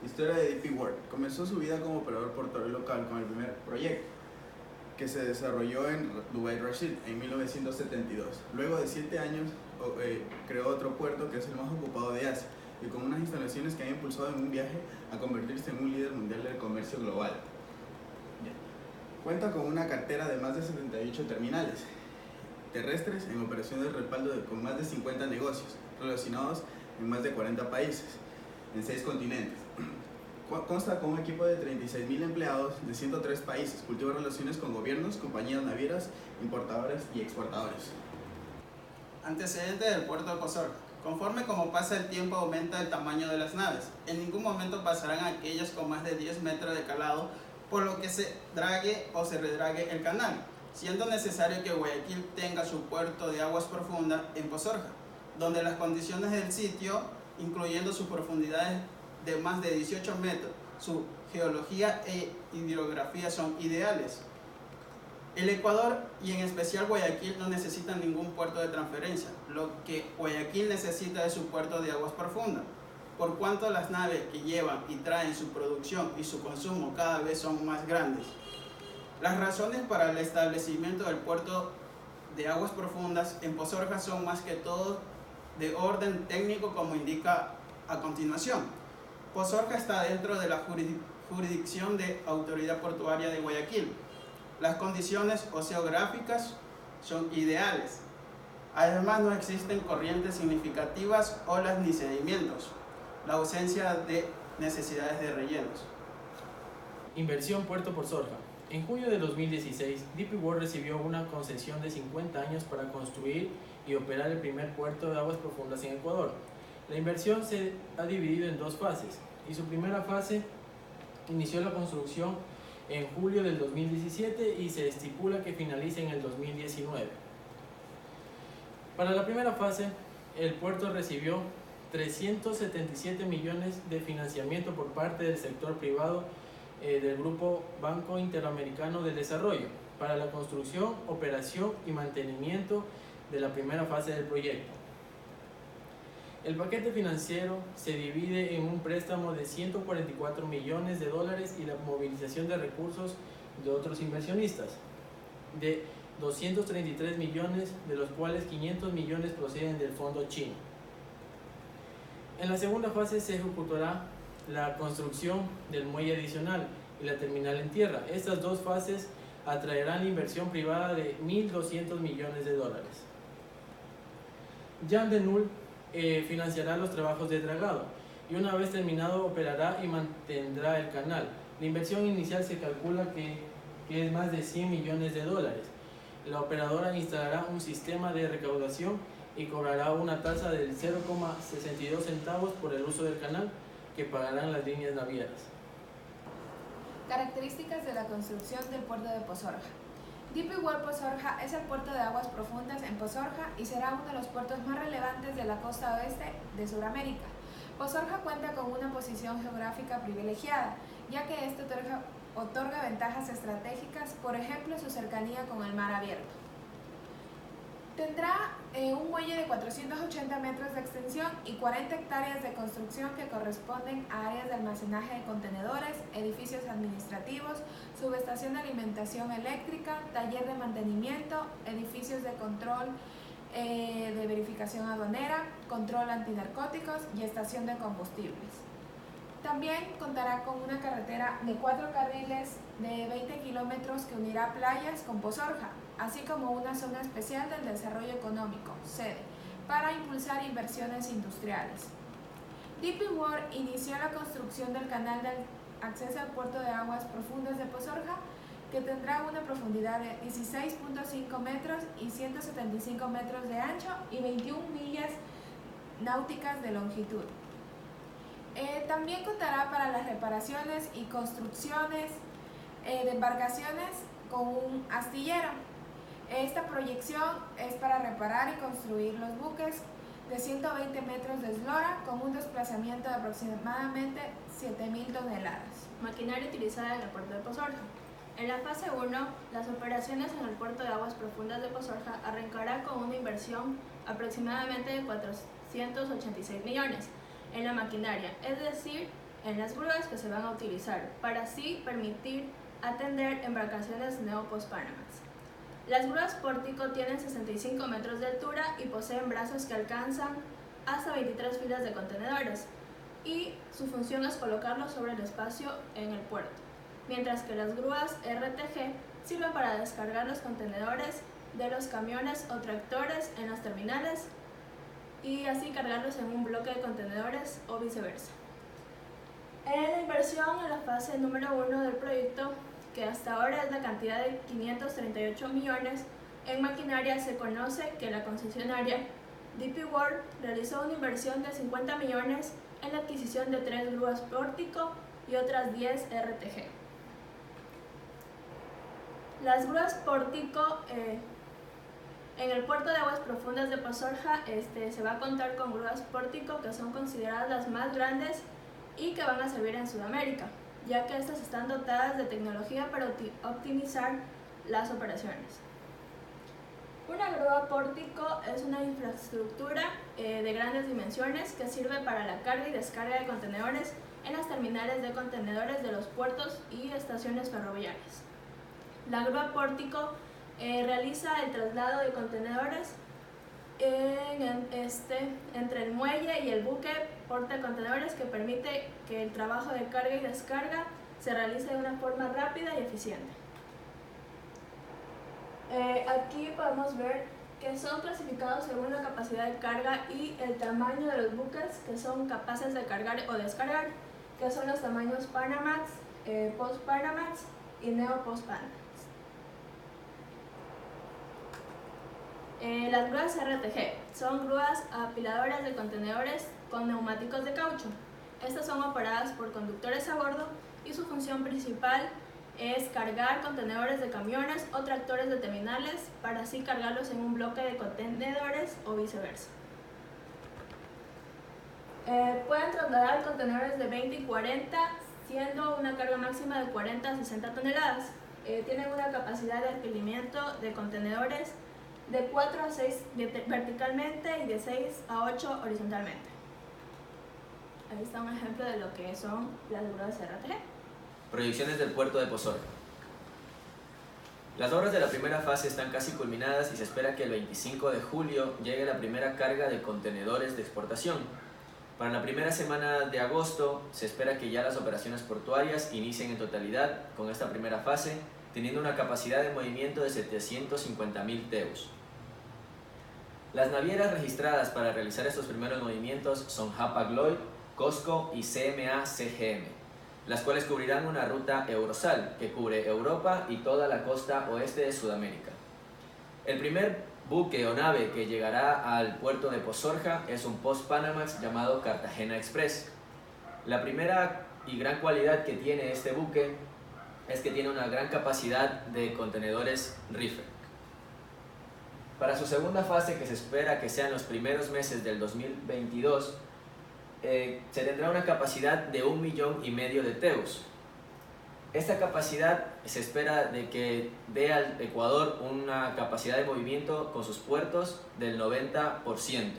Historia de DP World. Comenzó su vida como operador portuario local con el primer proyecto, que se desarrolló en Dubái, Rashid, en 1972. Luego de 7 años, creó otro puerto que es el más ocupado de Asia y con unas instalaciones que han impulsado en un viaje a convertirse en un líder mundial del comercio global. Cuenta con una cartera de más de 78 terminales terrestres en operación de respaldo con más de 50 negocios relacionados en más de 40 países, en 6 continentes. Consta con un equipo de 36.000 empleados de 103 países, cultiva relaciones con gobiernos, compañías navieras, importadores y exportadores. Antecedentes del puerto de Pozorja. Conforme como pasa el tiempo aumenta el tamaño de las naves. En ningún momento pasarán aquellas con más de 10 metros de calado, por lo que se drague o se redrague el canal, siendo necesario que Guayaquil tenga su puerto de aguas profundas en Pozorja, donde las condiciones del sitio, incluyendo sus profundidades de más de 18 metros, su geología e hidrografía son ideales. El Ecuador y en especial Guayaquil no necesitan ningún puerto de transferencia. Lo que Guayaquil necesita es su puerto de aguas profundas, por cuanto las naves que llevan y traen su producción y su consumo cada vez son más grandes. Las razones para el establecimiento del puerto de aguas profundas en Pozorja son más que todo de orden técnico, como indica a continuación. Pozorja está dentro de la jurisdicción de Autoridad Portuaria de Guayaquil. Las condiciones oceanográficas son ideales. Además, no existen corrientes significativas, olas ni sedimentos. La ausencia de necesidades de rellenos. Inversión Puerto Pozorja. En junio de 2016, DP World recibió una concesión de 50 años para construir y operar el primer puerto de aguas profundas en Ecuador. La inversión se ha dividido en 2 fases y su primera fase inició la construcción en julio del 2017 y se estipula que finalice en el 2019. Para la primera fase, el puerto recibió 377 millones de financiamiento por parte del sector privado del Grupo Banco Interamericano de Desarrollo para la construcción, operación y mantenimiento de la primera fase del proyecto. El paquete financiero se divide en un préstamo de 144 millones de dólares y la movilización de recursos de otros inversionistas de 233 millones, de los cuales 500 millones proceden del fondo chino. En la segunda fase se ejecutará la construcción del muelle adicional y la terminal en tierra. Estas 2 fases atraerán inversión privada de 1.200 millones de dólares. Jan de Null financiará los trabajos de dragado y una vez terminado operará y mantendrá el canal. La inversión inicial se calcula que es más de 100 millones de dólares. La operadora instalará un sistema de recaudación y cobrará una tasa del 0,62 centavos por el uso del canal que pagarán las líneas navieras. Características de la construcción del puerto de Pozorja. DP World Pozorja es el puerto de aguas profundas en Pozorja y será uno de los puertos más relevantes de la costa oeste de Sudamérica. Pozorja cuenta con una posición geográfica privilegiada, ya que esto otorga ventajas estratégicas, por ejemplo, su cercanía con el mar abierto. Tendrá un muelle de 480 metros de extensión y 40 hectáreas de construcción que corresponden a áreas de almacenaje de contenedores, edificios administrativos, subestación de alimentación eléctrica, taller de mantenimiento, edificios de control de verificación aduanera, control antinarcóticos y estación de combustibles. También contará con una carretera de 4 carriles de 20 kilómetros que unirá playas con Pozorja, así como una zona especial del desarrollo económico, sede, para impulsar inversiones industriales. DP World inició la construcción del canal de acceso al puerto de aguas profundas de Pozorja, que tendrá una profundidad de 16.5 metros y 175 metros de ancho y 21 millas náuticas de longitud. También contará para las reparaciones y construcciones de embarcaciones con un astillero. Esta proyección es para reparar y construir los buques de 120 metros de eslora con un desplazamiento de aproximadamente 7.000 toneladas. Maquinaria utilizada en el puerto de Pozorja. En la fase 1, las operaciones en el puerto de aguas profundas de Pozorja arrancará con una inversión aproximadamente de 486 millones en la maquinaria, es decir, en las grúas que se van a utilizar, para así permitir atender embarcaciones Neo-Post-Panamax. Las grúas pórtico tienen 65 metros de altura y poseen brazos que alcanzan hasta 23 filas de contenedores, y su función es colocarlos sobre el espacio en el puerto, mientras que las grúas RTG sirven para descargar los contenedores de los camiones o tractores en las terminales y así cargarlos en un bloque de contenedores o viceversa. La inversión en la fase número 1 del proyecto, que hasta ahora es la cantidad de 538 millones, en maquinaria se conoce que la concesionaria DP World realizó una inversión de 50 millones en la adquisición de 3 grúas pórtico y otras 10 RTG. Las grúas pórtico en el puerto de aguas profundas de Pozorja se va a contar con grúas pórtico que son consideradas las más grandes y que van a servir en Sudamérica, ya que estas están dotadas de tecnología para optimizar las operaciones. Una grúa pórtico es una infraestructura de grandes dimensiones que sirve para la carga y descarga de contenedores en las terminales de contenedores de los puertos y estaciones ferroviarias. La grúa pórtico realiza el traslado de contenedores entre el muelle y el buque portacontenedores, que permite que el trabajo de carga y descarga se realice de una forma rápida y eficiente. Aquí podemos ver que son clasificados según la capacidad de carga y el tamaño de los buques que son capaces de cargar o descargar, que son los tamaños Panamax, Post-Panamax y Neo-Post-Panamax. Las grúas RTG son grúas apiladoras de contenedores con neumáticos de caucho. Estas son operadas por conductores a bordo y su función principal es cargar contenedores de camiones o tractores de terminales para así cargarlos en un bloque de contenedores o viceversa. Pueden trasladar contenedores de 20 y 40, siendo una carga máxima de 40 a 60 toneladas. Tienen una capacidad de repelimiento de contenedores de 4 a 6 verticalmente y de 6 a 8 horizontalmente. Ahí está un ejemplo de lo que son las grúas RTG. Proyecciones del puerto de Pozorja. Las obras de la primera fase están casi culminadas y se espera que el 25 de julio llegue la primera carga de contenedores de exportación. Para la primera semana de agosto se espera que ya las operaciones portuarias inicien en totalidad con esta primera fase, teniendo una capacidad de movimiento de 750.000 TEUs. Las navieras registradas para realizar estos primeros movimientos son Hapag-Lloyd, COSCO y CMA-CGM, las cuales cubrirán una ruta Eurosal que cubre Europa y toda la costa oeste de Sudamérica. El primer buque o nave que llegará al puerto de Pozorja es un Post-Panamax llamado Cartagena Express. La primera y gran cualidad que tiene este buque es que tiene una gran capacidad de contenedores reefer. Para su segunda fase, que se espera que sean los primeros meses del 2022, se tendrá una capacidad de 1,5 millones de TEUs. Esta capacidad se espera de que dé al Ecuador una capacidad de movimiento con sus puertos del 90%.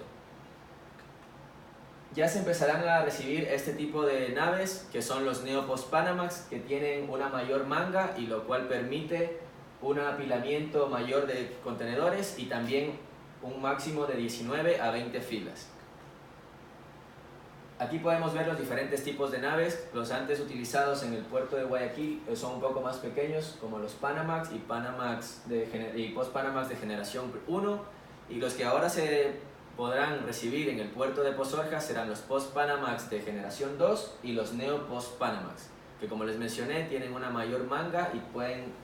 Ya se empezarán a recibir este tipo de naves, que son los Neo-Post-Panamax, que tienen una mayor manga y lo cual permite un apilamiento mayor de contenedores y también un máximo de 19 a 20 filas. Aquí podemos ver los diferentes tipos de naves. Los antes utilizados en el puerto de Guayaquil son un poco más pequeños, como los Panamax y Post-Panamax de generación 1, y los que ahora se podrán recibir en el puerto de Pozorja serán los Post-Panamax de generación 2 y los Neo-Post-Panamax, que como les mencioné tienen una mayor manga y pueden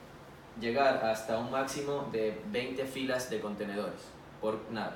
llegar hasta un máximo de 20 filas de contenedores por nave.